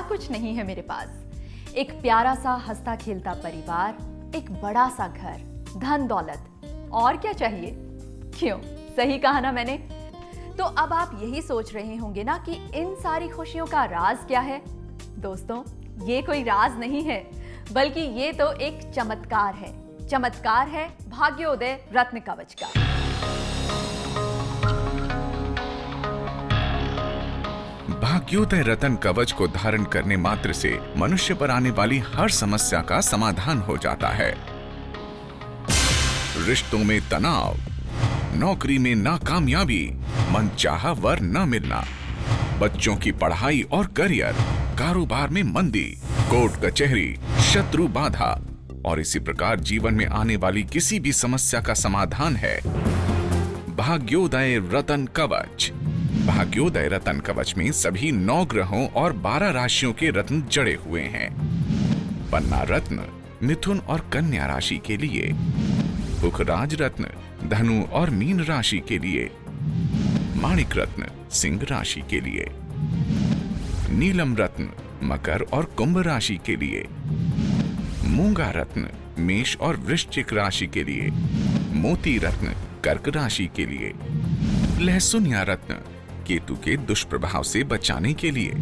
कुछ नहीं है मेरे पास। एक प्यारा सा हंसता खेलता परिवार, एक बड़ा सा घर, धन दौलत, और क्या चाहिए? क्यों, सही कहा ना मैंने? तो अब आप यही सोच रहे होंगे ना कि इन सारी खुशियों का राज क्या है? दोस्तों, ये कोई राज नहीं है, बल्कि ये तो एक चमत्कार है। चमत्कार है भाग्योदय रत्न कवच का। भाग्योदय रतन कवच को धारण करने मात्र से मनुष्य पर आने वाली हर समस्या का समाधान हो जाता है। रिश्तों में तनाव, नौकरी में नाकामयाबी, मनचाहा वर न मिलना, बच्चों की पढ़ाई और करियर, कारोबार में मंदी, कोर्ट कचहरी, शत्रु बाधा और इसी प्रकार जीवन में आने वाली किसी भी समस्या का समाधान है भाग्योदय रतन कवच। भाग्योदय रतन कवच में सभी 9 ग्रहों और 12 राशियों के रत्न जड़े हुए हैं। पन्ना रत्न मिथुन और कन्या राशि के लिए, पुखराज रत्न धनु और मीन राशि के लिए, माणिक रत्न सिंह राशि के लिए, नीलम रत्न मकर और कुंभ राशि के लिए, मूंगा रत्न मेष और वृश्चिक राशि के लिए, मोती रत्न कर्क राशि के लिए, लहसुनिया रत्न केतु के दुष्प्रभाव से बचाने के लिए,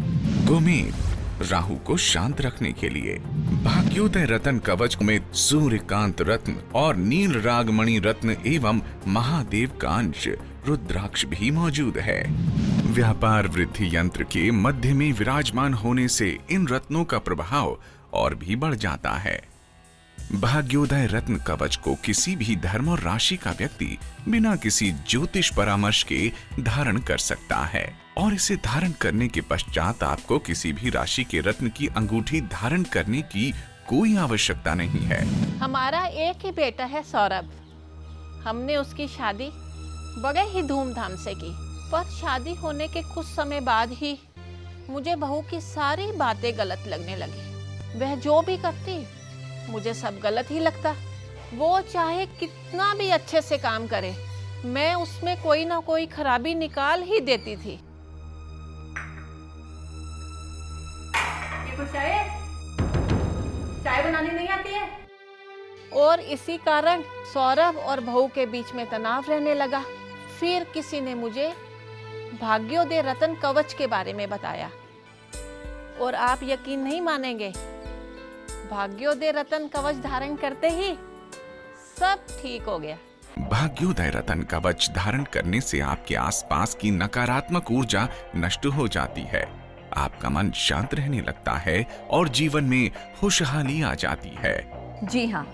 गोमेद राहु को शांत रखने के लिए। भाग्योदय रतन कवच में सूर्यकांत रत्न और नील रागमणि रत्न एवं महादेव का अंश रुद्राक्ष भी मौजूद है। व्यापार वृद्धि यंत्र के मध्य में विराजमान होने से इन रत्नों का प्रभाव और भी बढ़ जाता है। भाग्योदय रत्न कवच को किसी भी धर्म और राशि का व्यक्ति बिना किसी ज्योतिष परामर्श के धारण कर सकता है और इसे धारण करने के पश्चात आपको किसी भी राशि के रत्न की अंगूठी धारण करने की कोई आवश्यकता नहीं है। हमारा एक ही बेटा है सौरभ। हमने उसकी शादी बड़े ही धूमधाम से की, पर शादी होने के कुछ समय बाद ही मुझे बहू की सारी बातें गलत लगने लगी। वह जो भी करती मुझे सब गलत ही लगता। वो चाहे कितना भी अच्छे से काम करे, मैं उसमें कोई ना कोई खराबी निकाल ही देती थी। चाय बनानी नहीं आती है? और इसी कारण सौरभ और बहू के बीच में तनाव रहने लगा। फिर किसी ने मुझे भाग्योदय रतन कवच के बारे में बताया और आप यकीन नहीं मानेंगे, भाग्योदय रतन कवच धारण करते ही सब ठीक हो गया। भाग्योदय रतन कवच धारण करने से आपके आसपास की नकारात्मक ऊर्जा नष्ट हो जाती है, आपका मन शांत रहने लगता है और जीवन में खुशहाली आ जाती है। जी हाँ,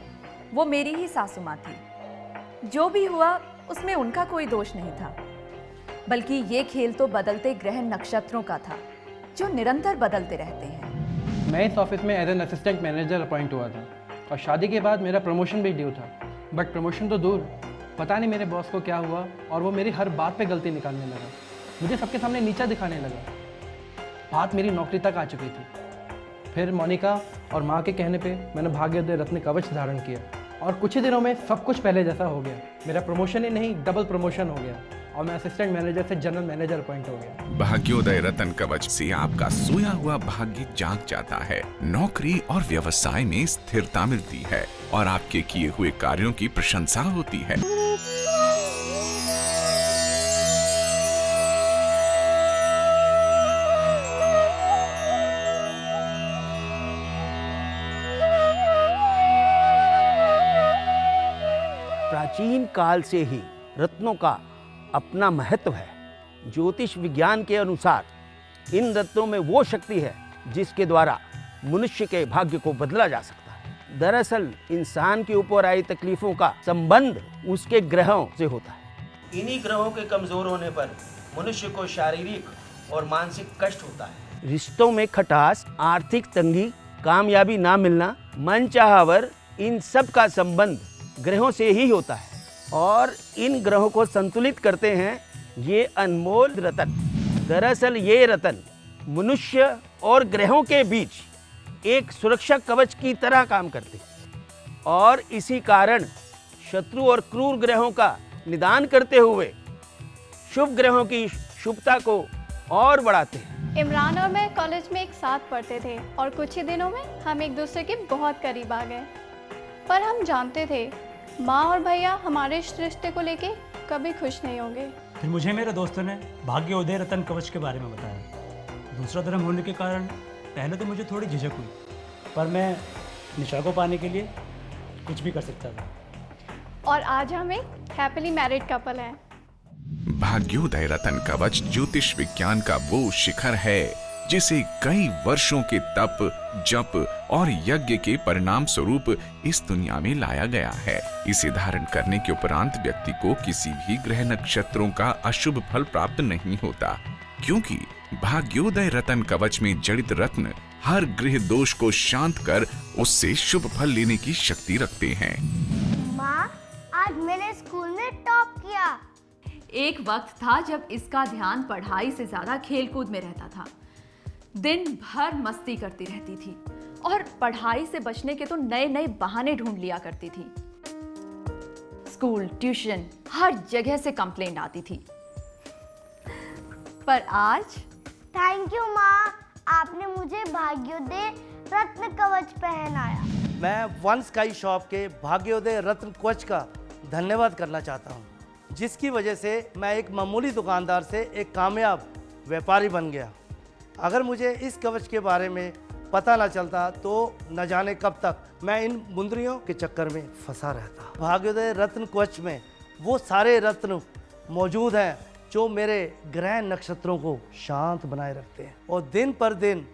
वो मेरी ही सासू माँ थी। जो भी हुआ उसमें उनका कोई दोष नहीं था, बल्कि ये खेल तो बदलते ग्रह नक्षत्रों का था जो निरंतर बदलते रहते हैं। मैं इस ऑफिस में as an assistant manager appoint हुआ था और शादी के बाद मेरा प्रमोशन भी ड्यू था। बट प्रमोशन तो दूर, पता नहीं मेरे बॉस को क्या हुआ और वो मेरी हर बात पे गलती निकालने लगा, मुझे सबके सामने नीचा दिखाने लगा। बात मेरी नौकरी तक आ चुकी थी। फिर मोनिका और माँ के कहने पे मैंने भाग्योदय रत्न कवच धारण किया और कुछ ही दिनों में सब कुछ पहले जैसा हो गया। मेरा प्रमोशन ही नहीं, डबल प्रमोशन हो गया और मैं असिस्टेंट मैनेजर से जनरल मैनेजर अपॉइंट हो गया। भाग्योदय रतन कवच से आपका सोया हुआ भाग्य जाग जाता है, नौकरी और व्यवसाय में स्थिरता मिलती है और आपके किए हुए कार्यों की प्रशंसा होती है। प्राचीन काल से ही रत्नों का अपना महत्व है। ज्योतिष विज्ञान के अनुसार इन रत्नों में वो शक्ति है जिसके द्वारा मनुष्य के भाग्य को बदला जा सकता है। दरअसल इंसान के ऊपर आई तकलीफों का संबंध उसके ग्रहों से होता है। इन्हीं ग्रहों के कमजोर होने पर मनुष्य को शारीरिक और मानसिक कष्ट होता है। रिश्तों में खटास, आर्थिक तंगी, कामयाबी ना मिलना, मनचाहा वर, इन सब का संबंध ग्रहों से ही होता है और इन ग्रहों को संतुलित करते हैं ये अनमोल रतन। दरअसल ये रतन मनुष्य और ग्रहों के बीच एक सुरक्षा कवच की तरह काम करते हैं और इसी कारण शत्रु और क्रूर ग्रहों का निदान करते हुए शुभ ग्रहों की शुभता को और बढ़ाते हैं। इमरान और मैं कॉलेज में एक साथ पढ़ते थे और कुछ ही दिनों में हम एक दूसरे के बहुत करीब आ गए। पर हम जानते थे माँ और भैया हमारे इस रिश्ते को लेके कभी खुश नहीं होंगे। फिर मुझे मेरे दोस्तों ने भाग्योदय रतन कवच के बारे में बताया। दूसरा धर्म होने के कारण पहले तो मुझे थोड़ी झिझक हुई, पर मैं निशा को पाने के लिए कुछ भी कर सकता था। और आज हम एक हैप्पीली मैरिड कपल हैं। भाग्योदय रतन कवच ज्योतिष विज्ञान का वो शिखर है जिसे कई वर्षों के तप, जप और यज्ञ के परिणाम स्वरूप इस दुनिया में लाया गया है। इसे धारण करने के उपरांत व्यक्ति को किसी भी ग्रह नक्षत्रों का अशुभ फल प्राप्त नहीं होता, क्योंकि भाग्योदय रतन कवच में जड़ित रत्न हर ग्रह दोष को शांत कर उससे शुभ फल लेने की शक्ति रखते हैं। माँ, आज मैंने स्कूल में टॉप किया। एक वक्त था जब इसका ध्यान पढ़ाई से ज्यादा खेलकूद में रहता था। दिन भर मस्ती करती रहती थी और पढ़ाई से बचने के तो नए नए बहाने ढूंढ लिया करती थी। स्कूल, ट्यूशन, हर जगह से कंप्लेंट आती थी। पर आज थैंक यू माँ, आपने मुझे भाग्योदय रत्न कवच पहनाया। मैं वन स्काई शॉप के भाग्योदय रत्न कवच का धन्यवाद करना चाहता हूँ, जिसकी वजह से मैं एक मामूली दुकानदार से एक कामयाब व्यापारी बन गया। अगर मुझे इस कवच के बारे में पता न चलता तो न जाने कब तक मैं इन मुंदरियों के चक्कर में फंसा रहता। भाग्योदय रत्न कवच में वो सारे रत्न मौजूद हैं जो मेरे ग्रह नक्षत्रों को शांत बनाए रखते हैं और दिन पर दिन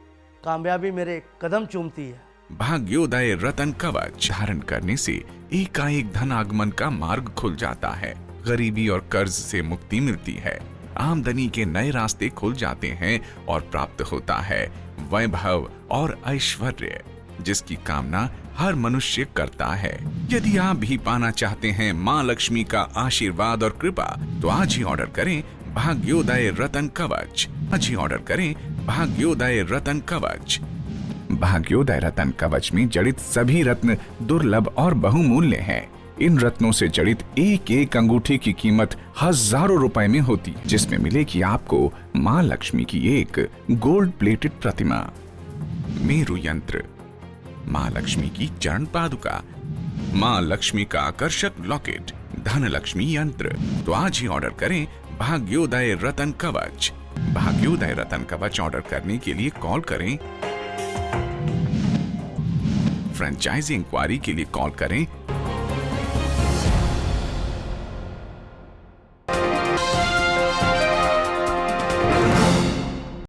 कामयाबी मेरे कदम चूमती है। भाग्योदय रतन कवच धारण करने से एकाएक धन आगमन का मार्ग खुल जाता है, गरीबी और कर्ज से मुक्ति मिलती है, आमदनी के नए रास्ते खुल जाते हैं और प्राप्त होता है वैभव और ऐश्वर्य, जिसकी कामना हर मनुष्य करता है। यदि आप भी पाना चाहते हैं माँ लक्ष्मी का आशीर्वाद और कृपा, तो आज ही ऑर्डर करें भाग्योदय रतन कवच। आज ही ऑर्डर करें भाग्योदय रतन कवच। भाग्योदय रतन कवच में जड़ित सभी रत्न दुर्लभ और बहुमूल्य हैं। इन रत्नों से जड़ित एक एक अंगूठी की कीमत हजारों रुपए में होती है, जिसमें मिलेगी आपको माँ लक्ष्मी की एक गोल्ड प्लेटेड प्रतिमा, मेरु यंत्र, माँ लक्ष्मी की चरण पादुका, माँ लक्ष्मी का आकर्षक लॉकेट, धन लक्ष्मी यंत्र। तो आज ही ऑर्डर करें भाग्योदय रतन कवच। भाग्योदय रतन कवच ऑर्डर करने के लिए कॉल करें। फ्रेंचाइजी इंक्वायरी के लिए कॉल करें